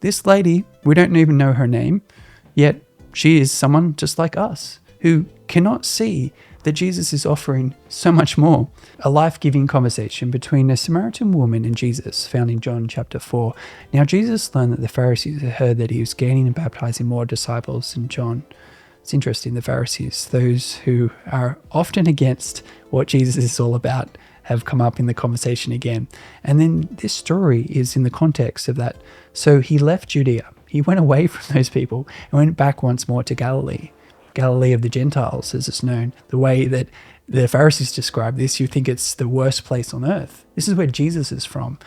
This lady, we don't even know her name, yet she is someone just like us who cannot see that Jesus is offering so much more. A life-giving conversation between a Samaritan woman and Jesus found in John chapter 4. Now Jesus learned that the Pharisees had heard that he was gaining and baptizing more disciples than John. It's interesting, the Pharisees, those who are often against what Jesus is all about, have come up in the conversation again. And then this story is in the context of that. So he left Judea. He went away from those people and went back once more to Galilee. Galilee of the Gentiles, as it's known. The way that the Pharisees describe this, you think it's the worst place on earth. This is where Jesus is from.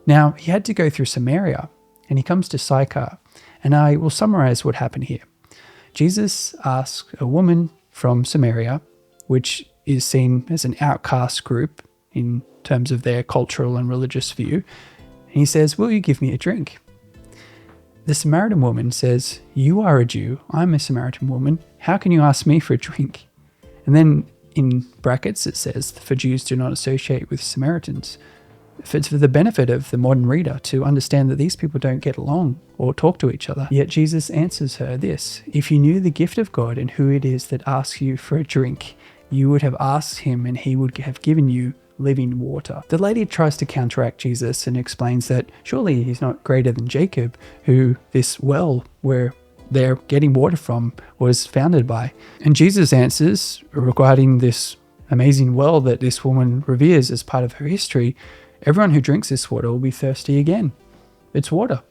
Now, he had to go through Samaria, and he comes to Sychar. And I will summarize what happened here. Jesus asked a woman from Samaria, which is seen as an outcast group in terms of their cultural and religious view. And he says, "Will you give me a drink?" The Samaritan woman says, "You are a Jew, I'm a Samaritan woman. How can you ask me for a drink?" And then in brackets it says, "For Jews do not associate with Samaritans." It's for the benefit of the modern reader to understand that these people don't get along or talk to each other. Yet Jesus answers her this: "If you knew the gift of God and who it is that asks you for a drink, you would have asked him and he would have given you living water." The lady tries to counteract Jesus and explains that surely he's not greater than Jacob, who this well where they're getting water from was founded by. And Jesus answers regarding this amazing well that this woman reveres as part of her history: "Everyone who drinks this water will be thirsty again." It's water.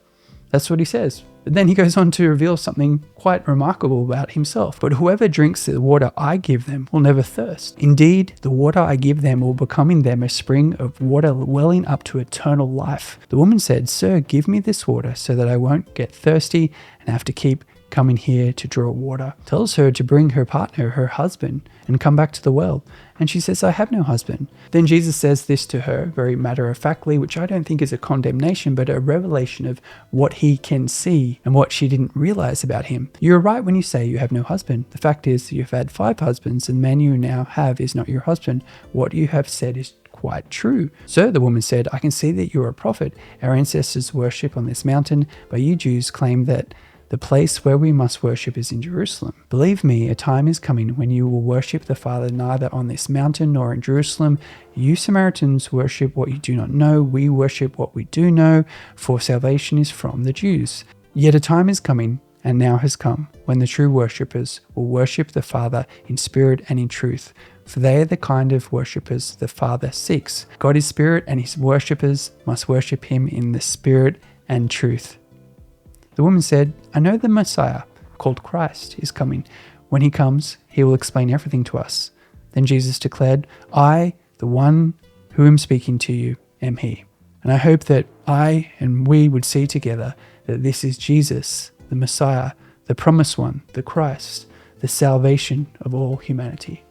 That's what he says. But then he goes on to reveal something quite remarkable about himself. "But whoever drinks the water I give them will never thirst. Indeed, the water I give them will become in them a spring of water welling up to eternal life." The woman said, "Sir, give me this water so that I won't get thirsty and have to keep coming here to draw water." Tells her to bring her partner, her husband, and come back to the well. And she says, "I have no husband." Then Jesus says this to her very matter-of-factly, which I don't think is a condemnation, but a revelation of what he can see and what she didn't realize about him. "You are right when you say you have no husband. The fact is you've had 5 husbands, and the man you now have is not your husband. What you have said is quite true." "Sir," the woman said, "I can see that you are a prophet. Our ancestors worship on this mountain, but you Jews claim that the place where we must worship is in Jerusalem. Believe me, a time is coming when you will worship the Father neither on this mountain nor in Jerusalem. You Samaritans worship what you do not know. We worship what we do know, for salvation is from the Jews. Yet a time is coming, and now has come, when the true worshippers will worship the Father in spirit and in truth, for they are the kind of worshippers the Father seeks. God is spirit, and his worshippers must worship him in the spirit and truth." The woman said, "I know the Messiah, called Christ, is coming. When he comes, he will explain everything to us." Then Jesus declared, "I, the one who am speaking to you, am he." And I hope that I and we would see together that this is Jesus, the Messiah, the promised one, the Christ, the salvation of all humanity.